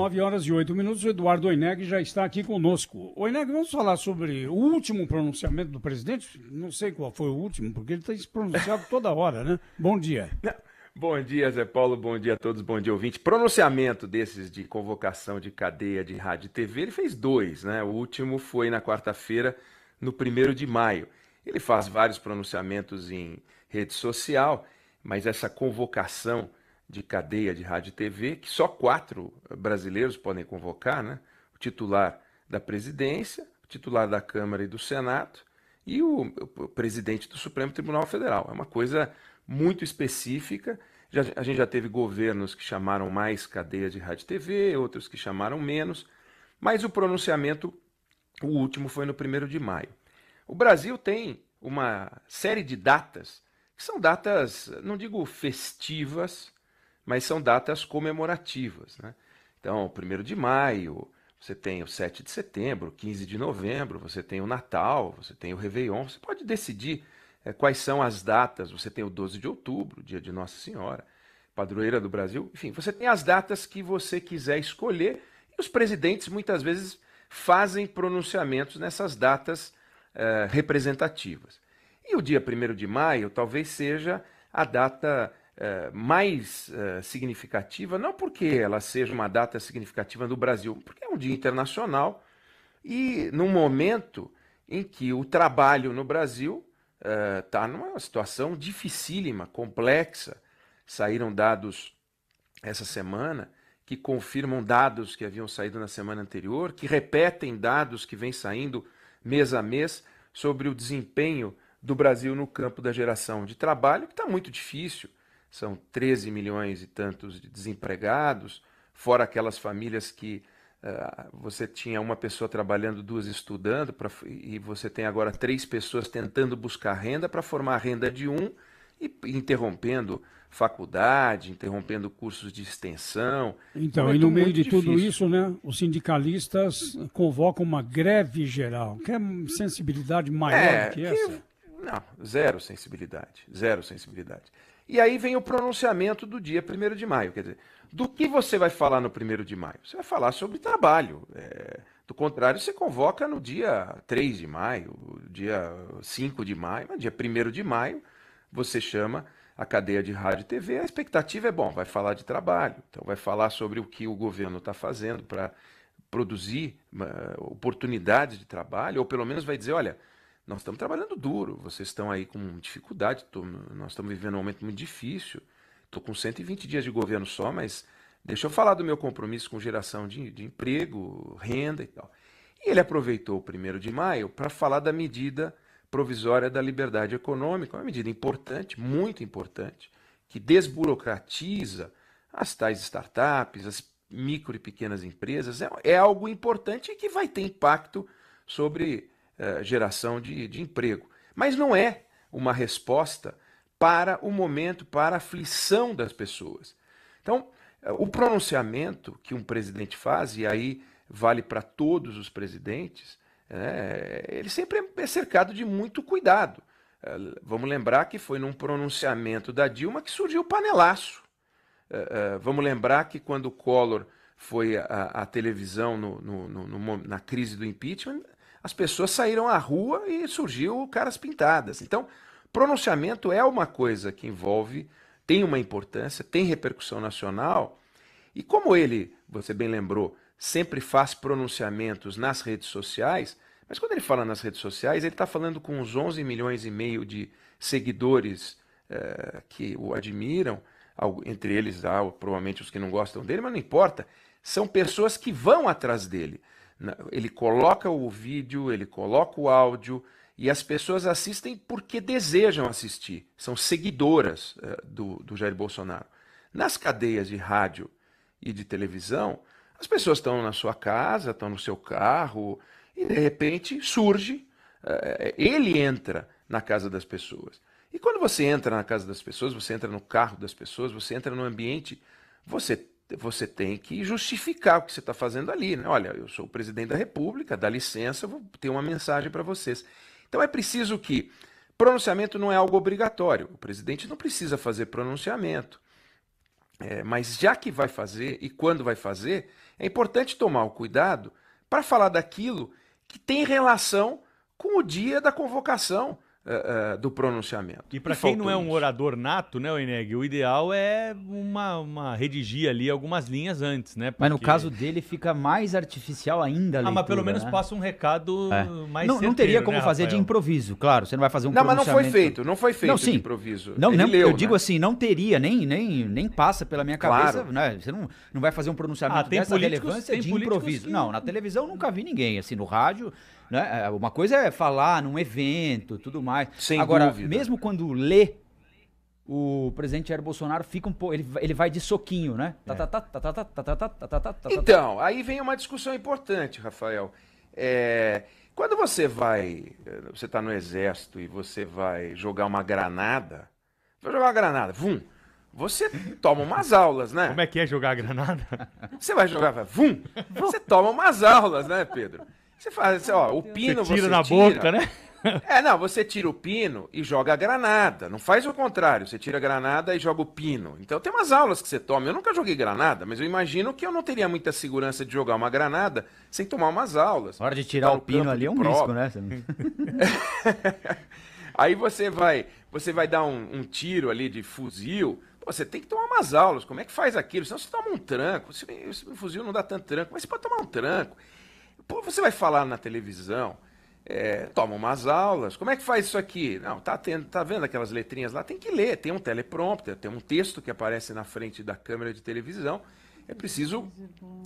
9h08, o Eduardo Oineg já está aqui conosco. Oineg, vamos falar sobre o último pronunciamento do presidente? Não sei qual foi o último, porque ele tem se pronunciado toda hora, né? Bom dia. Bom dia, Zé Paulo, bom dia a todos, bom dia, ouvinte. Pronunciamento desses de convocação de cadeia de rádio e TV, ele fez dois, né? O último foi na quarta-feira, no 1º de maio. Ele faz vários pronunciamentos em rede social, mas essa convocação de cadeia de rádio e TV, que só 4 brasileiros podem convocar, né? O titular da presidência, o titular da Câmara e do Senado e o presidente do Supremo Tribunal Federal. É uma coisa muito específica. A gente já teve governos que chamaram mais cadeia de rádio e TV, outros que chamaram menos, mas o pronunciamento, o último, foi no 1º de maio. O Brasil tem uma série de datas, que são datas, não digo festivas, mas são datas comemorativas, né? Então, o 1º de maio, você tem o 7 de setembro, 15 de novembro, você tem o Natal, você tem o Réveillon, você pode decidir quais são as datas, você tem o 12 de outubro, dia de Nossa Senhora, padroeira do Brasil, enfim, você tem as datas que você quiser escolher e os presidentes muitas vezes fazem pronunciamentos nessas datas representativas. E o dia 1º de maio talvez seja a data mais significativa, não porque ela seja uma data significativa no Brasil, porque é um dia internacional e num momento em que o trabalho no Brasil está numa situação dificílima, complexa. Saíram dados essa semana que confirmam dados que haviam saído na semana anterior, que repetem dados que vêm saindo mês a mês sobre o desempenho do Brasil no campo da geração de trabalho, que está muito difícil. São 13 milhões e tantos de desempregados, fora aquelas famílias que você tinha uma pessoa trabalhando, 2 estudando, e você tem agora 3 pessoas tentando buscar renda para formar a renda de um e interrompendo faculdade, interrompendo cursos de extensão. Então, e no meio de tudo isso, né, os sindicalistas convocam uma greve geral. Quer sensibilidade maior do que essa? Não, zero sensibilidade, zero sensibilidade. E aí vem o pronunciamento do dia 1º de maio, quer dizer, do que você vai falar no 1º de maio? Você vai falar sobre trabalho. Do contrário, você convoca no dia 3 de maio, dia 5 de maio, mas dia 1º de maio você chama a cadeia de rádio e TV. A expectativa é, vai falar de trabalho, então vai falar sobre o que o governo está fazendo para produzir oportunidades de trabalho, ou pelo menos vai dizer, olha, nós estamos trabalhando duro, vocês estão aí com dificuldade, nós estamos vivendo um momento muito difícil, estou com 120 dias de governo só, mas deixa eu falar do meu compromisso com geração de emprego, renda e tal. E ele aproveitou o 1º de maio para falar da medida provisória da liberdade econômica, uma medida importante, muito importante, que desburocratiza as tais startups, as micro e pequenas empresas. É algo importante e que vai ter impacto sobre geração de emprego. Mas não é uma resposta para o momento, para a aflição das pessoas. Então, o pronunciamento que um presidente faz, e aí vale para todos os presidentes, ele sempre é cercado de muito cuidado. Vamos lembrar que foi num pronunciamento da Dilma que surgiu o panelaço. Vamos lembrar que quando o Collor foi à televisão na crise do impeachment, as pessoas saíram à rua e surgiu caras pintadas. Então, pronunciamento é uma coisa que envolve, tem uma importância, tem repercussão nacional, e como ele, você bem lembrou, sempre faz pronunciamentos nas redes sociais, mas quando ele fala nas redes sociais, ele está falando com uns 11 milhões e meio de seguidores que o admiram, entre eles há provavelmente os que não gostam dele, mas não importa, são pessoas que vão atrás dele. Ele coloca o vídeo, ele coloca o áudio e as pessoas assistem porque desejam assistir. São seguidoras do Jair Bolsonaro. Nas cadeias de rádio e de televisão, as pessoas estão na sua casa, estão no seu carro e de repente surge, ele entra na casa das pessoas. E quando você entra na casa das pessoas, você entra no carro das pessoas, você entra no ambiente, você tem que justificar o que você está fazendo ali, né? Olha, eu sou o presidente da República, dá licença, eu vou ter uma mensagem para vocês. Então é preciso que pronunciamento não é algo obrigatório. O presidente não precisa fazer pronunciamento. Mas já que vai fazer e quando vai fazer, é importante tomar o cuidado para falar daquilo que tem relação com o dia da convocação do pronunciamento. E para quem não é um orador nato, né, Oineg, o ideal é uma redigir ali algumas linhas antes, né? Mas no caso dele fica mais artificial ainda a leitura, mas pelo menos né? passa um recado mais não, certeiro, não teria como né, fazer de Rafael? improviso, claro. Você não vai fazer um Não, mas pronunciamento... não foi feito sim. de improviso. Não, Ele não, leu, eu digo né? assim, não teria, nem passa pela minha cabeça, Claro. né? Você não vai fazer um pronunciamento tem dessa políticos- relevância tem de políticos improviso. que- Não, na televisão eu nunca vi ninguém, assim, no rádio, né? Uma coisa é falar num evento, tudo mais. Sem Agora, dúvida. mesmo quando lê, o presidente Jair Bolsonaro fica um pouco, ele vai de soquinho, né? Então, aí vem uma discussão importante, Rafael. Quando você está no exército e você vai jogar uma granada, vum, você toma umas aulas, né? Como é que é jogar a granada? Você vai jogar, vum, você toma umas aulas, né, Pedro? Você faz, ó, o pino Você tira você na boca, né? Não, você tira o pino e joga a granada. Não faz o contrário, você tira a granada e joga o pino. Então tem umas aulas que você toma. Eu nunca joguei granada, mas eu imagino que eu não teria muita segurança de jogar uma granada sem tomar umas aulas. A hora de tirar Tá o no pino campo ali de é um prova. risco, né? Aí você vai dar um tiro ali de fuzil. Pô, você tem que tomar umas aulas. Como é que faz aquilo? Senão você toma um tranco. Esse fuzil não dá tanto tranco, mas você pode tomar um tranco. Pô, você vai falar na televisão, toma umas aulas. Como é que faz isso aqui? Não, tá vendo aquelas letrinhas lá? Tem que ler. Tem um teleprompter, tem um texto que aparece na frente da câmera de televisão. É preciso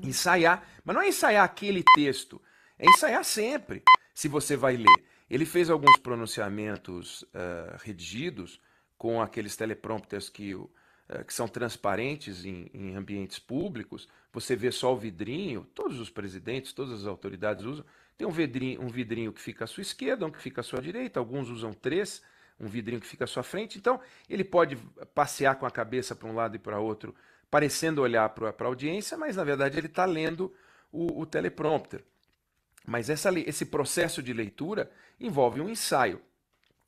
ensaiar. Mas não é ensaiar aquele texto, é ensaiar sempre, se você vai ler. Ele fez alguns pronunciamentos redigidos com aqueles teleprompters que são transparentes em ambientes públicos. Você vê só o vidrinho, todos os presidentes, todas as autoridades usam. Tem um vidrinho que fica à sua esquerda, um que fica à sua direita, alguns usam 3, um vidrinho que fica à sua frente. Então, ele pode passear com a cabeça para um lado e para outro, parecendo olhar para a audiência, mas na verdade ele está lendo o teleprompter. Mas esse processo de leitura envolve um ensaio.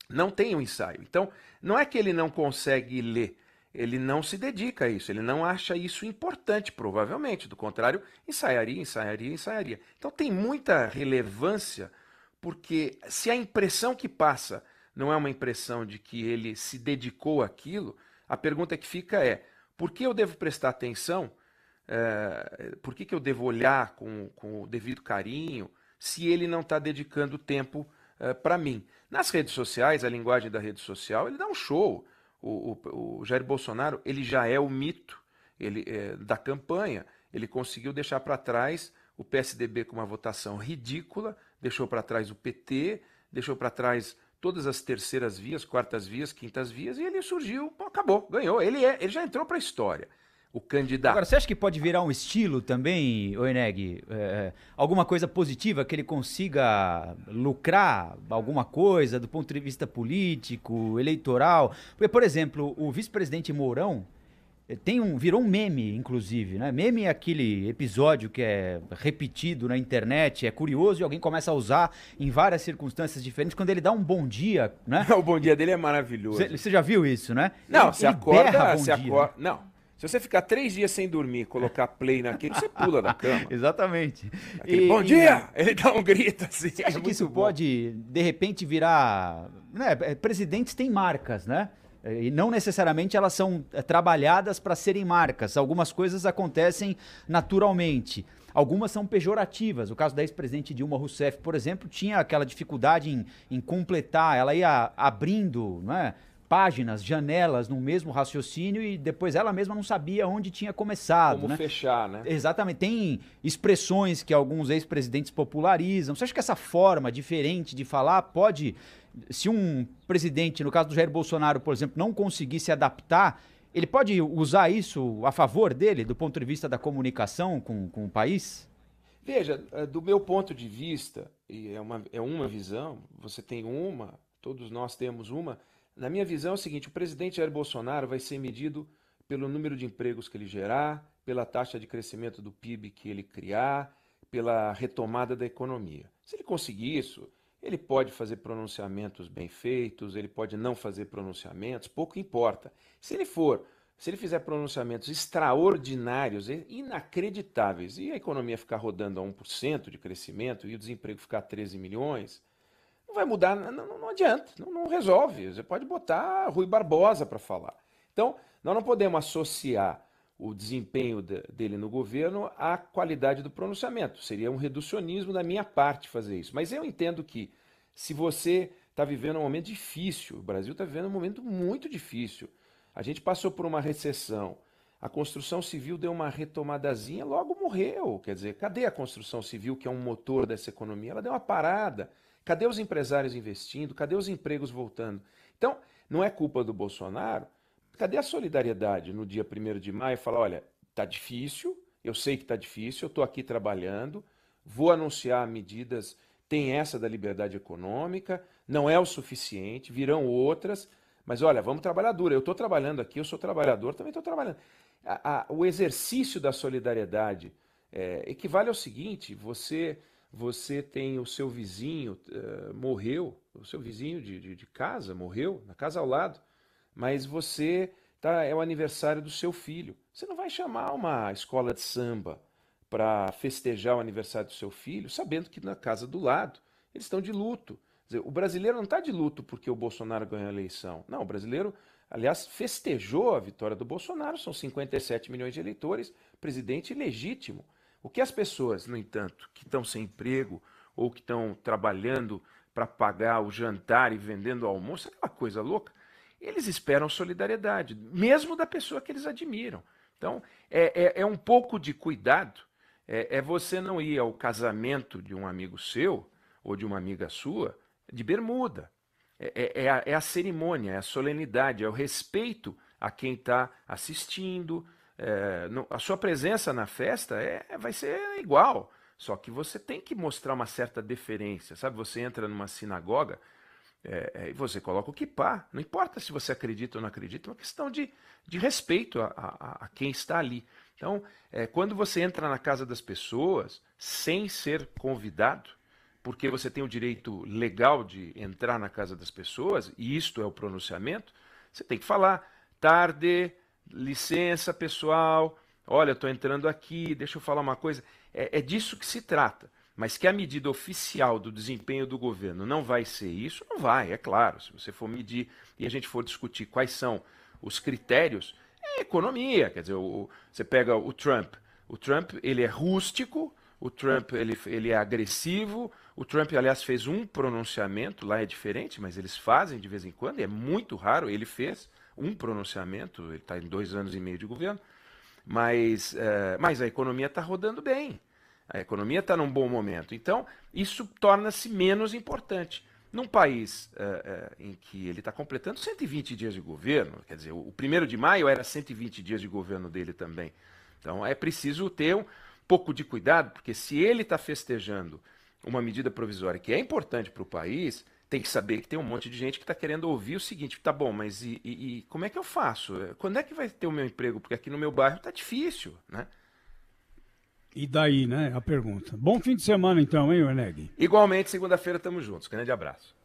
Não tem um ensaio. Então, não é que ele não consegue ler, ele não se dedica a isso, ele não acha isso importante, provavelmente. Do contrário, ensaiaria. Então, tem muita relevância, porque se a impressão que passa não é uma impressão de que ele se dedicou àquilo, a pergunta que fica é: por que eu devo prestar atenção? Por que eu devo olhar com o devido carinho se ele não está dedicando tempo para mim? Nas redes sociais, a linguagem da rede social, ele dá um show. O Jair Bolsonaro, ele já é o mito da campanha. Ele conseguiu deixar para trás o PSDB com uma votação ridícula, deixou para trás o PT, deixou para trás todas as terceiras vias, quartas vias, quintas vias, e ele surgiu, acabou, ganhou. Ele já entrou para a história. O candidato. Agora, você acha que pode virar um estilo também, Oineg? Alguma coisa positiva que ele consiga lucrar alguma coisa do ponto de vista político, eleitoral? Porque, por exemplo, o vice-presidente Mourão virou um meme, inclusive, né? Meme é aquele episódio que é repetido na internet, é curioso e alguém começa a usar em várias circunstâncias diferentes. Quando ele dá um bom dia, né? O bom dia dele é maravilhoso. Você já viu isso, né? Não, você acorda, berra você bom dia, acorda. Não. Se você ficar 3 dias sem dormir, colocar play naquilo, você pula da cama. Exatamente. Bom dia! Ele dá um grito assim. Você acha que isso pode, de repente, virar... Né? Presidentes têm marcas, né? E não necessariamente elas são trabalhadas para serem marcas. Algumas coisas acontecem naturalmente. Algumas são pejorativas. O caso da ex-presidente Dilma Rousseff, por exemplo, tinha aquela dificuldade em completar. Ela ia abrindo, né, páginas, janelas no mesmo raciocínio e depois ela mesma não sabia onde tinha começado. Como né? fechar, né? Exatamente. Tem expressões que alguns ex-presidentes popularizam. Você acha que essa forma diferente de falar pode... Se um presidente, no caso do Jair Bolsonaro, por exemplo, não conseguir se adaptar, ele pode usar isso a favor dele, do ponto de vista da comunicação com o país? Veja, do meu ponto de vista, e é uma visão, você tem uma, todos nós temos uma. Na minha visão é o seguinte: o presidente Jair Bolsonaro vai ser medido pelo número de empregos que ele gerar, pela taxa de crescimento do PIB que ele criar, pela retomada da economia. Se ele conseguir isso, ele pode fazer pronunciamentos bem feitos, ele pode não fazer pronunciamentos, pouco importa. Se ele for se ele fizer pronunciamentos extraordinários, inacreditáveis, e a economia ficar rodando a 1% de crescimento e o desemprego ficar a 13 milhões, não vai mudar, não adianta, não resolve. Você pode botar Rui Barbosa para falar. Então, nós não podemos associar o desempenho dele no governo à qualidade do pronunciamento. Seria um reducionismo da minha parte fazer isso. Mas eu entendo que se você está vivendo um momento difícil, o Brasil está vivendo um momento muito difícil. A gente passou por uma recessão, a construção civil deu uma retomadazinha, logo morreu. Quer dizer, cadê a construção civil, que é um motor dessa economia? Ela deu uma parada. Cadê os empresários investindo? Cadê os empregos voltando? Então, não é culpa do Bolsonaro. Cadê a solidariedade no dia 1º de maio? Falar, olha, tá difícil, eu sei que tá difícil, eu estou aqui trabalhando, vou anunciar medidas, tem essa da liberdade econômica, não é o suficiente, virão outras, mas olha, vamos trabalhar duro. Eu estou trabalhando aqui, eu sou trabalhador, também estou trabalhando. O exercício da solidariedade equivale ao seguinte, você tem o seu vizinho, morreu, o seu vizinho de casa morreu, na casa ao lado, mas é o aniversário do seu filho. Você não vai chamar uma escola de samba para festejar o aniversário do seu filho, sabendo que na casa do lado eles estão de luto. Quer dizer, o brasileiro não está de luto porque o Bolsonaro ganhou a eleição. Não, o brasileiro, aliás, festejou a vitória do Bolsonaro. São 57 milhões de eleitores, presidente legítimo. O que as pessoas, no entanto, que estão sem emprego ou que estão trabalhando para pagar o jantar e vendendo o almoço, aquela coisa louca, eles esperam solidariedade, mesmo da pessoa que eles admiram. Então, é um pouco de cuidado, você não ir ao casamento de um amigo seu ou de uma amiga sua de bermuda. É a cerimônia, é a solenidade, é o respeito a quem está assistindo. A sua presença na festa vai ser igual, só que você tem que mostrar uma certa deferência, sabe? Você entra numa sinagoga, e você coloca o quipá. Não importa se você acredita ou não acredita, é uma questão de respeito a quem está ali. Então, quando você entra na casa das pessoas sem ser convidado, porque você tem o direito legal de entrar na casa das pessoas, e isto é o pronunciamento, você tem que falar, tarde, licença pessoal, olha, eu estou entrando aqui, deixa eu falar uma coisa. É disso que se trata. Mas que a medida oficial do desempenho do governo não vai ser isso, não vai, é claro. Se você for medir e a gente for discutir quais são os critérios, é economia. Quer dizer, você pega o Trump. O Trump, ele é rústico, o Trump, ele é agressivo. O Trump, aliás, fez um pronunciamento, lá é diferente, mas eles fazem de vez em quando, e é muito raro, ele fez um pronunciamento, ele está em 2 anos e meio de governo, mas a economia está rodando bem. A economia está num bom momento. Então, isso torna-se menos importante. Num país em que ele está completando 120 dias de governo, quer dizer, o 1º de maio era 120 dias de governo dele também. Então, é preciso ter um pouco de cuidado, porque se ele está festejando uma medida provisória que é importante para o país, tem que saber que tem um monte de gente que está querendo ouvir o seguinte, tá bom, mas e como é que eu faço? Quando é que vai ter o meu emprego? Porque aqui no meu bairro está difícil, né? E daí, né, a pergunta. Bom fim de semana então, hein, Werneck? Igualmente, segunda-feira estamos juntos. Grande abraço.